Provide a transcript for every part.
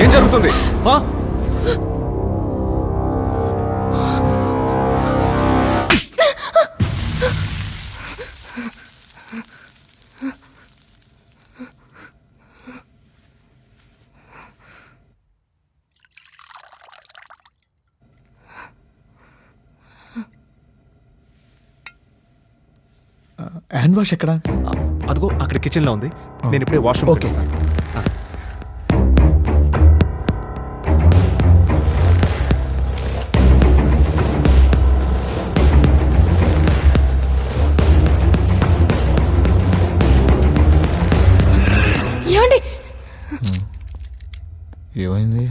ఏం జరుగుతుంది? Hand wash ఎక్కడ? అదిగో అక్కడ కిచెన్ లో ఉంది. నేను ఇప్పుడే వాష్రూమ్ ఓకే. ఏమండి? ఏమైంది?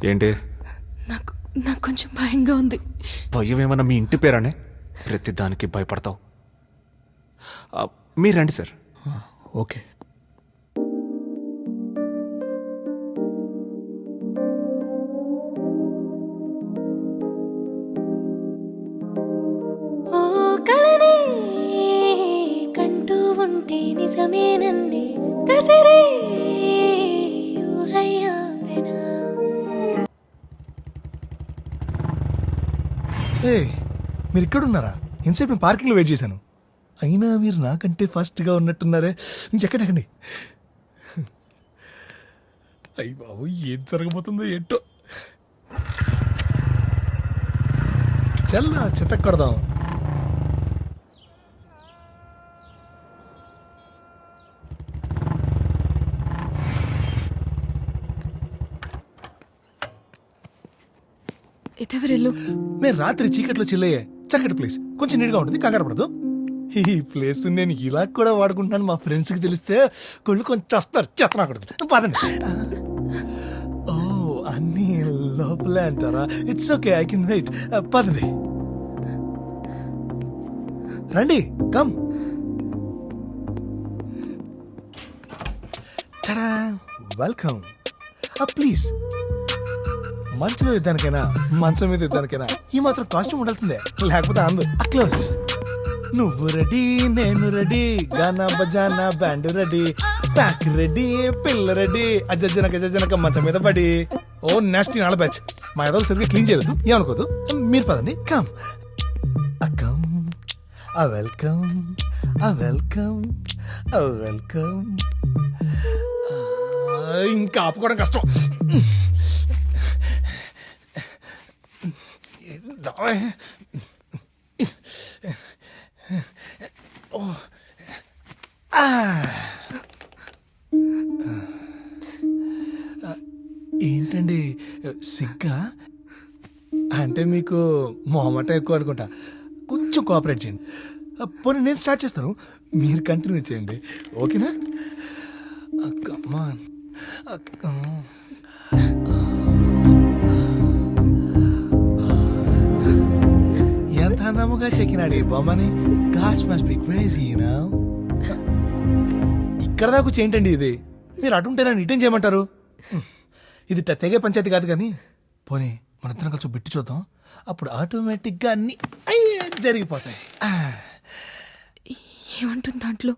ఏంటి నాకు నాకు కొంచెం భయంగా ఉంది. భయం ఏమన్నా మీ ఇంటి పేరానే? ప్రతి దానికి భయపడతావు. మీరు రండి సార్. ఓకే. ఓ కలనే కంటూ ఉంటే నిజమేనండి కసరే ఊహయ్యాపెనా. మీరు ఇక్కడ ఉన్నారా? ఇంతసేపు నేను పార్కింగ్లో వెయిట్ చేశాను. అయినా మీరు నాకంటే ఫాస్ట్గా ఉన్నట్టున్నారే. ఇంకెక్కడెక్కండి. అయ్యి బాబు, ఏం జరగబోతుందో ఏంటో. చల్లా చితక్ కొడదాం. ఇదెవరిల్లు? మేము రాత్రి చీకట్లో చిల్లయ్యే చక్కటి ప్లేస్. కొంచెం నీట్గా ఉంటుంది, కంగారు పడదు. ఈ ప్లేస్ నేను ఇలా కూడా వాడుకుంటున్నాను. మా ఫ్రెండ్స్కి తెలిస్తే కొళ్ళు కొంచెం చేస్తారు. చేతనాకూడదు. పదండి. ఓ, అన్నీ లోపలే అంటారా? It's okay, I can wait. పదండి, రండి, కమ్. వెల్కమ్. ప్లీజ్, మంచంలో ఇద్దానికైనా మంచం మీద ఇద్దానికైనా ఈ మాత్రం కాస్ట్యూమ్ ఉండాల్సిందే, లేకపోతే అందు. క్లోజ్. నువ్వు రెడీ, నేను రెడీ, గానా బజానా బ్యాండ్ రెడీ, ప్యాక్ రెడీ, పిల్ల రెడీ, అజ్జనక మంచం మీద పడి. ఓ నెక్స్ట్ నాళ్ళ బ్యాచ్. మా ఏదో సరిగ్గా క్లీన్ చేయలేదు, ఏమనుకోదు. మీరు పదండి, come. Come. Welcome, welcome, welcome. ఇంకా ఆపుకోవడం కష్టం. ఏంటండి సిగ్గా? అంటే మీకు మొహమాట ఎక్కువ అనుకుంటా. కొంచెం కోఆపరేట్ చేయండి. పోనీ నేను స్టార్ట్ చేస్తాను, మీరు కంటిన్యూ చేయండి. ఓకేనా? కమాన్. ఎంత అందముగా చెక్కినాడు ఈ బొమ్మని. God's must be crazy, you know. ఇక్కడ దాకా చేయండి ఇది. మీరు అటుంటే నన్ను ఇటేం చేయమంటారు? ఇది తెగే పంచాయతీ కాదు కానీ, పోనీ మన ఇద్దరం కలిసి బిట్టి చూద్దాం. అప్పుడు ఆటోమేటిక్గా అన్ని జరిగిపోతాయి. ఏమంటుంది దాంట్లో?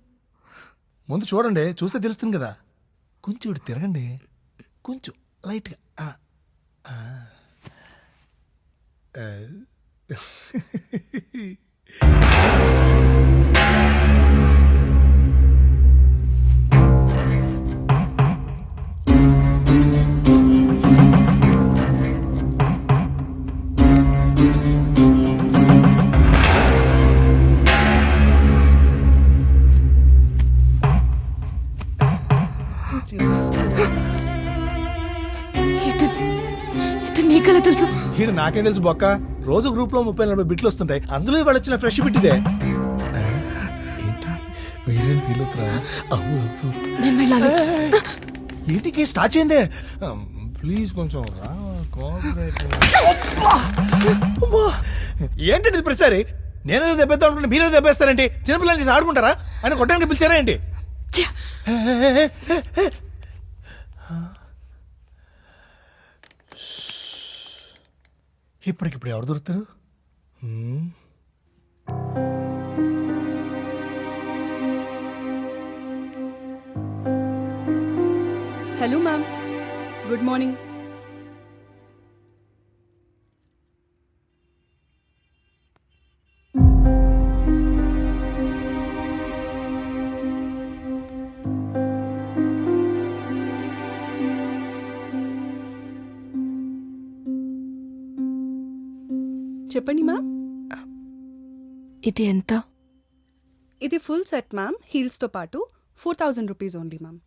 ముందు చూడండి, చూస్తే తెలుస్తుంది కదా. కొంచెం ఇటు తిరగండి, కొంచెం లైట్గా. నీకలా తెలుసు? ఈడు నాకేం తెలుసు బొక్క. రోజు గ్రూప్ లో 30-40 బిట్లు వస్తుంటాయి, అందులో ఇవాళ వచ్చిన ఫ్రెష్ బిట్ ఇదే. ఏంటికి స్టార్ట్ చేయండి ప్లీజ్, కొంచెం రా. ఏంటండి ప్రతిసారి నేనేదో దెబ్బేద్దాం అనుకుంటే మీరేదో దెబ్బేస్తారండి? చిన్నపిల్లలు చేసి ఆడుకుంటారా? ఆయన కొట్టడానికి పిలిచారా ఏంటి? ఇప్పటికిప్పుడు ఎవరు దొరుకుతారు? Hello ma'am, good morning. చెప్పండి మ్యామ్. ఇది ఎంత? ఇది ఫుల్ సెట్ మ్యామ్, హీల్స్తో పాటు 4000 rupees only ma'am.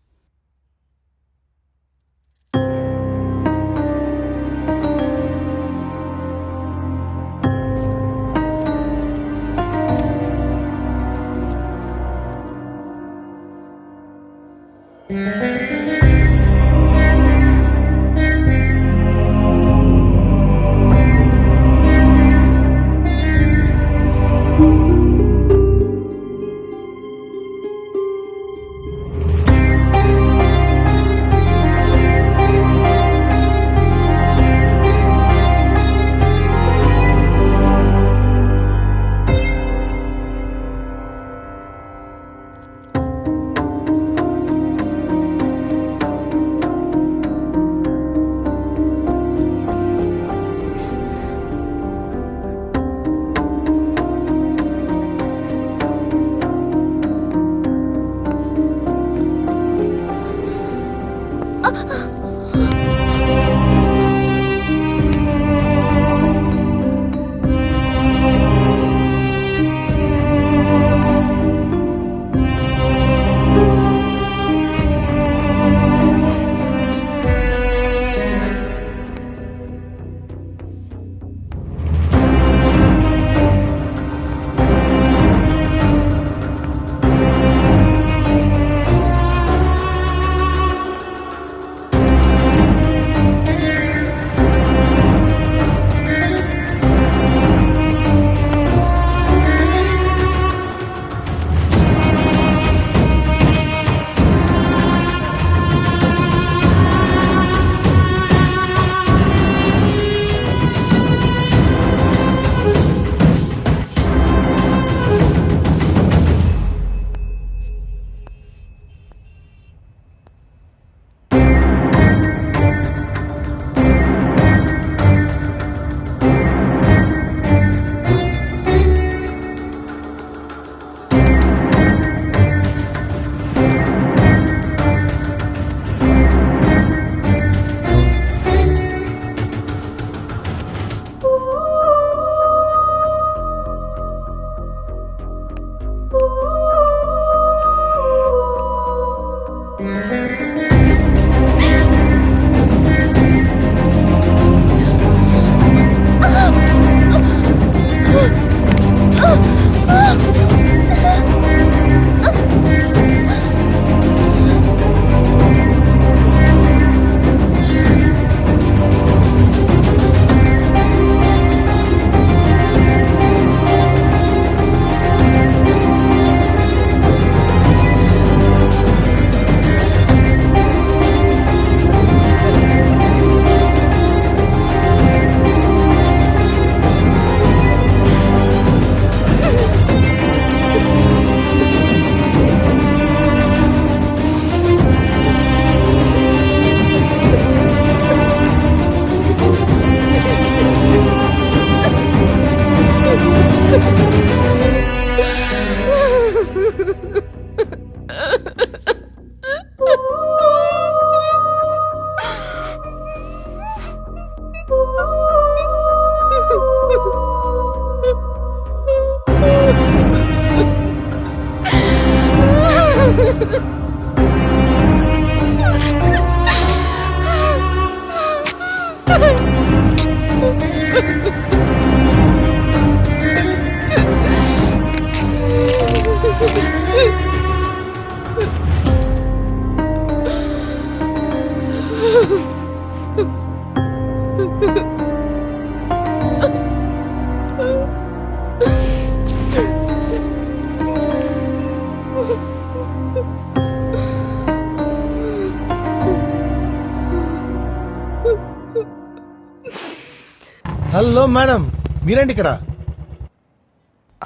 Hello madam, మీరేంటి ఇక్కడ?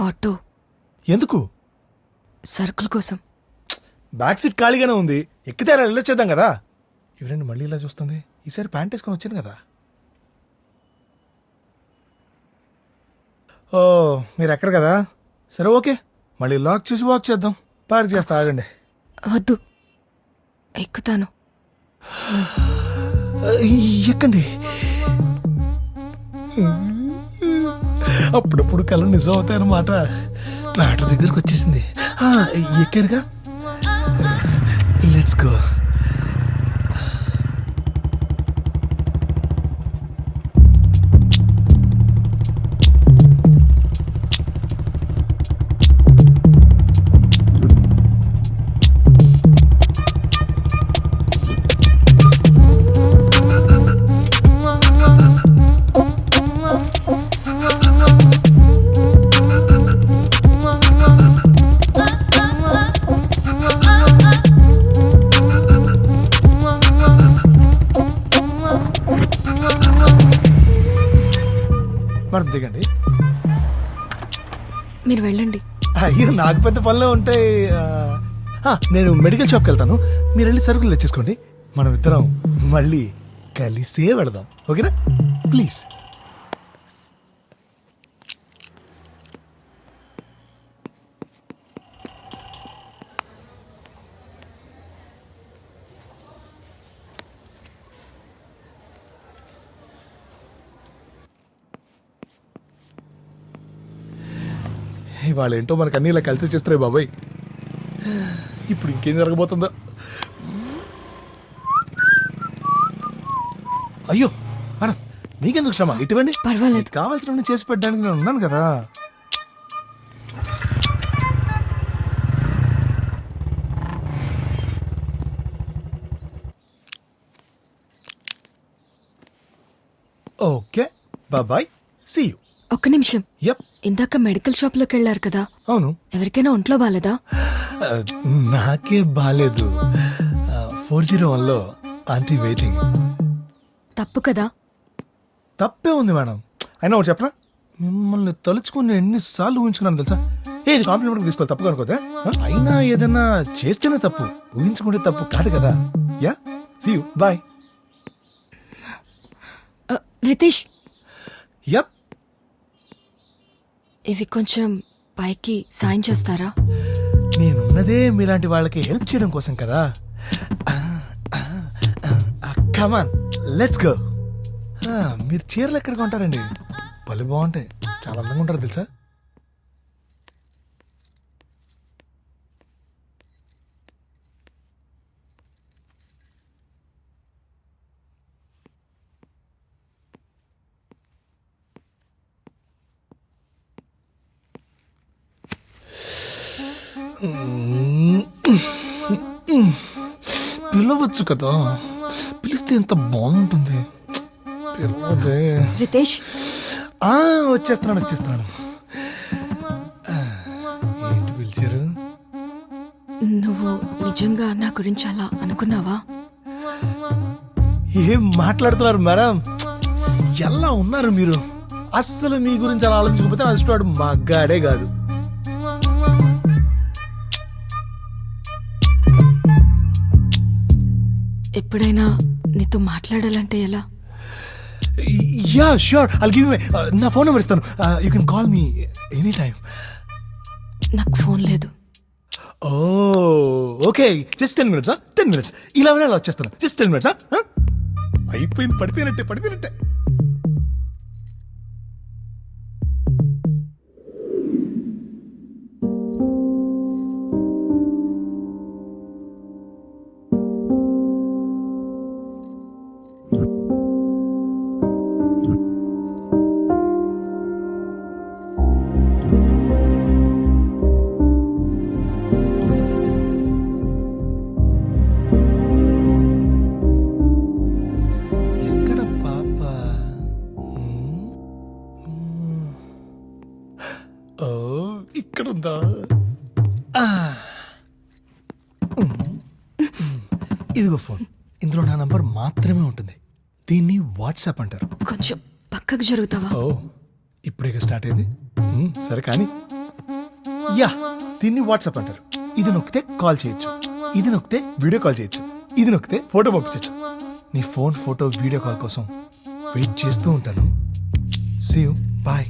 ఆటో ఎందుకు? సరుకుల కోసం. బ్యాక్ సీట్ ఖాళీగానే ఉంది, ఎక్కితే అలా వెళ్ళొచ్చేద్దాం కదా. ఎవరండి మళ్ళీ ఇలా చూస్తుంది? ఈసారి ప్యాంట్ వేసుకొని వచ్చాను కదా. ఓ, మీరు ఎక్కరు కదా, సరే ఓకే, మళ్ళీ లాక్ చేసి వాక్ చేద్దాం. పార్క్ చేస్తా, ఆగండి. వద్దు, ఎక్కుతాను. ఎక్కండి. అప్పుడప్పుడు కళ్ళు నిజం అవుతాయన్నమాట. మ్యాటర్ దగ్గరకు వచ్చేసింది. ఎక్కారుగా, లెట్స్ గో. మేడం దిగండి. మీరు వెళ్ళండి. అయ్యో నాకు పెద్ద పనులు ఉంటాయి. నేను మెడికల్ షాప్కి వెళ్తాను, మీరు వెళ్ళి సరుకులు తెచ్చేసుకోండి. మనం ఇద్దరం మళ్ళీ కలిసే వెళదాం, ఓకేనా? ప్లీజ్. ఇవాళ ఏంటో మనకు అన్ని ఇలా కలిసి చేస్తున్నాయి బాబాయ్. ఇప్పుడు ఇంకేం జరగబోతుందో. అయ్యో మేడం, మీకెందుకు శ్రమ? ఇటువంటి పర్వాలేదు. కావాల్సిన చేసి పెట్టడానికి నేను ఉన్నాను కదా. Okay bye, see you. ఒక్క నిమిషం. యప్. ఇందాక మెడికల్ షాప్ లోకి వెళ్ళారు కదా, అవును. ఎవరికైనా ఒంట్లో బాలేదా? నాకే బాలేదు. 401లో ఆంటీ వెయిటింగ్. తప్పు కదా. తప్పే ఉంది మేడం. అయినా ఒకటి చెప్పరా, మిమ్మల్ని తలుచుకుని ఎన్నిసార్లు ఊహించుకున్నాను తెలుసా? ఇది కాంప్లిమెంట్ తీసుకోవాలి, తప్పు అనుకోతే. అయినా ఏదైనా చేస్తేనే తప్పు, ఊహించుకుంటే తప్పు కాదు కదా. Yeah, see you, bye. Ritesh, yup. ఇవి కొంచెం పైకి సాయం చేస్తారా? నేనున్నదే మీలాంటి వాళ్ళకి హెల్ప్ చేయడం కోసం కదా. కమాన్, లెట్స్ గో. మీరు చీరలు ఎక్కడికి ఉంటారండి? భలే బాగుంటాయి, చాలా అందంగా ఉంటారు తెలుసా. పిలవచ్చు కదా, పిలిస్తే ఎంత బాగుంటుంది. పిలవదే. రితేష్, వచ్చేస్తున్నాను. ఏంటి పిలిచారు? నువ్వు నిజంగా నా గురించి అలా అనుకున్నావా? ఏం మాట్లాడుతున్నారు మేడం? ఎలా ఉన్నారు మీరు? అస్సలు మీ గురించి అలా ఆలోచించకపోతే నా ఇష్టవాడు మగ్గాడే కాదు. ఎప్పుడైనా నీతో మాట్లాడాలంటే ఎలా? Yeah sure, I'll give you నా ఫోన్ నెంబర్ ఇస్తాను. You can call me any time. నాకు ఫోన్ లేదు. Okay, just 10 minutes. 10 minutes ఇలా వచ్చేస్తాను. Just 10 minutes. అయిపోయింది, పడిపోయినట్టే. ఇక్కడ ఉందా? ఇదిగో ఫోన్. ఇందులో నా నంబర్ మాత్రమే ఉంటుంది. దీన్ని వాట్సాప్ అంటారు. కొంచెం పక్కకు జరుగుతావా? ఇప్పుడే స్టార్ట్ అయింది. సరే కానీ, యా, దీన్ని వాట్సాప్ అంటారు. ఇది నొక్కితే కాల్ చేయొచ్చు, ఇది నొక్కితే వీడియో కాల్ చేయొచ్చు, ఇది నొక్కితే ఫోటో పంపించచ్చు. నీ ఫోన్, ఫోటో, వీడియో కాల్ కోసం వెయిట్ చేస్తూ ఉంటాను. See you, bye.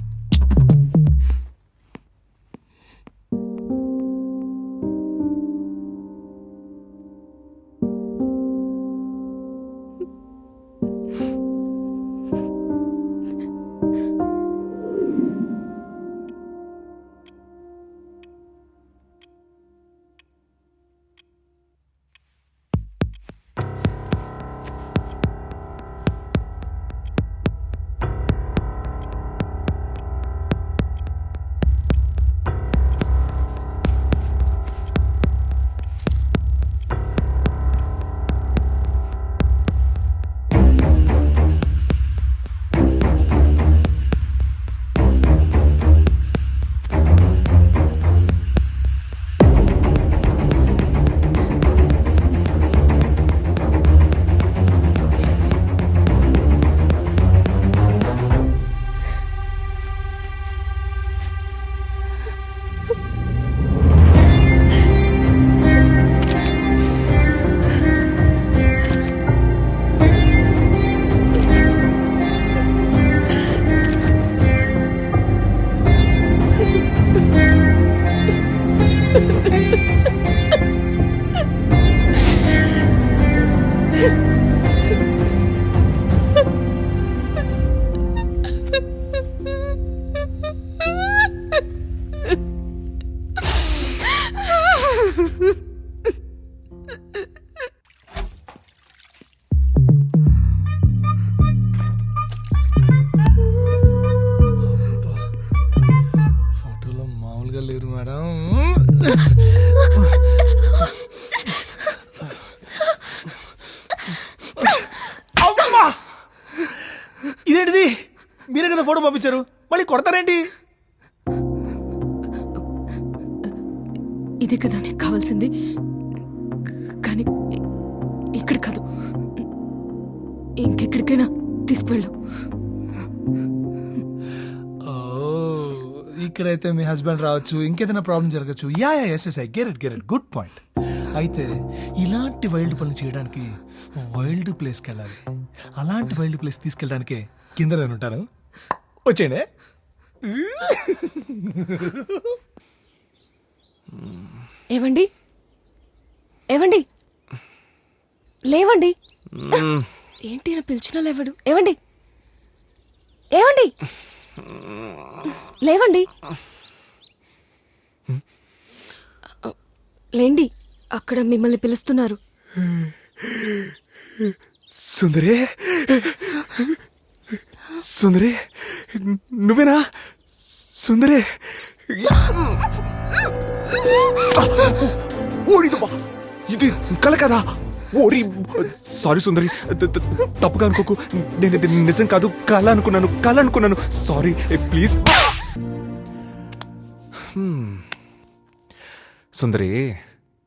పంపించారు, మళ్ళీ కొడతారేంటి? ఇది కదా నీకు కావాల్సింది, కానీ ఇక్కడ కాదు, ఇంకెక్కడికైనా తీసుకువెళ్ళు. ఇక్కడైతే మీ హస్బెండ్ రావచ్చు, ఇంకేదైనా ప్రాబ్లం జరగచ్చు. Yeah yes I get it, good point. అయితే ఇలాంటి వైల్డ్ పనులు చేయడానికి వైల్డ్ ప్లేస్కి వెళ్ళాలి. అలాంటి వైల్డ్ ప్లేస్ తీసుకెళ్ళడానికి కింద నేను ఉంటాను, వచ్చేయండి. ఏవండి ఏవండి లేవండి. ఏంటి నా పిలిచినా లేవడు. ఏవండి ఏవండి లేవండి. లేండి, అక్కడ మిమ్మల్ని పిలుస్తున్నారు. సుందరి, సుందరి, నువ్వేనా సుందరి? ఓడిదమ్మా, ఇది కల కదా. ఓరి, సారీ సుందరి, తప్పుగా అనుకోకు. నేను ఇది నిజం కాదు, కళ అనుకున్నాను. Sorry please. సుందరి,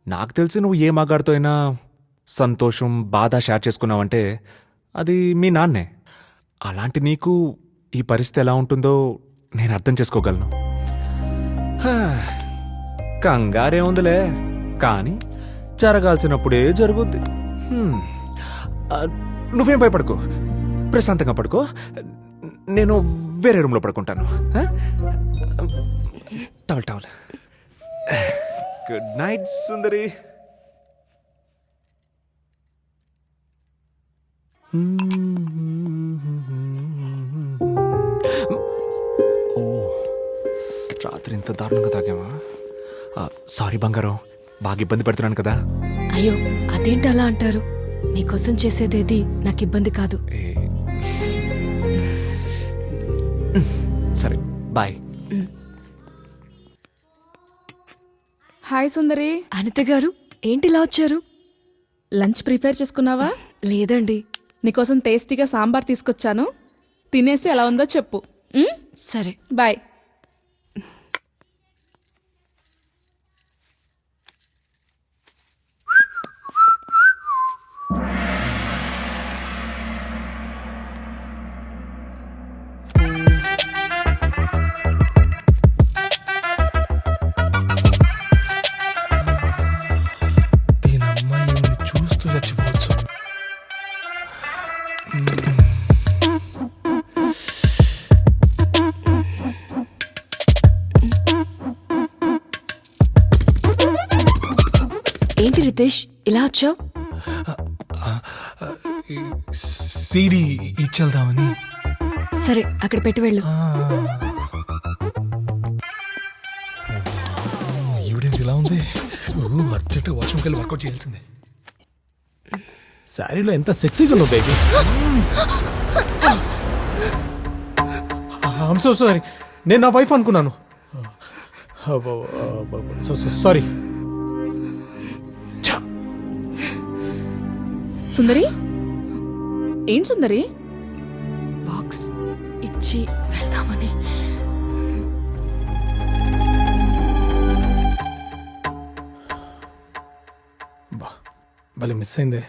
నాకు తెలిసి నువ్వు ఏ మగాడితో అయినా సంతోషం, బాధ షేర్ చేసుకున్నావంటే అది మీ నాన్నే. అలాంటి నీకు ఈ పరిస్థితి ఎలా ఉంటుందో నేను అర్థం చేసుకోగలను. కంగారే ఉందిలే, కానీ జరగాల్సినప్పుడే జరుగుద్ది. నువ్వేం భయపడకు, ప్రశాంతంగా పడుకో. నేను వేరే రూమ్లో పడుకుంటాను. టవల్. గుడ్ నైట్ సుందరి. ఓ, రాత్రి ఇంత దారుణంగా తాగామా? సారీ బంగారం, బాగా ఇబ్బంది పెడుతున్నాను కదా. అయ్యో, అదేంటి అలా అంటారు? మీకోసం చేసేదేది నాకు ఇబ్బంది కాదు. సరే, బాయ్. హాయ్ సుందరి. అనిత గారు, ఏంటి ఇలా వచ్చారు? లంచ్ ప్రిపేర్ చేసుకున్నావా? లేదండి. నీకోసం టేస్టీగా సాంబార్ తీసుకొచ్చాను, తినేసి ఎలా ఉందో చెప్పు. సరే, బాయ్. దీని అమ్మాయి చూస్తూ చచ్చిపోవచ్చు. ఏంటి రితేష్ ఇలా వచ్చావు? సీడీ ఇచ్చేద్దామని. సరే, అక్కడ పెట్టి వెళ్ళు. ఈవిడేంటి ఇలా ఉంది? అర్జెంట్గా వాష్రూమ్కి వెళ్ళి వర్కౌట్ చేయాల్సిందే. శారీలో ఎంత సెక్సీగా ఉన్నావు బేబీ. ఐమ్ సో సారీ, నేను నా వైఫ్ అనుకున్నాను. సారీ. సుందరి, ఏంటి సుందరి? బాక్స్ ఇచ్చి వెళ్దామని. భలే మిస్ అయిందే.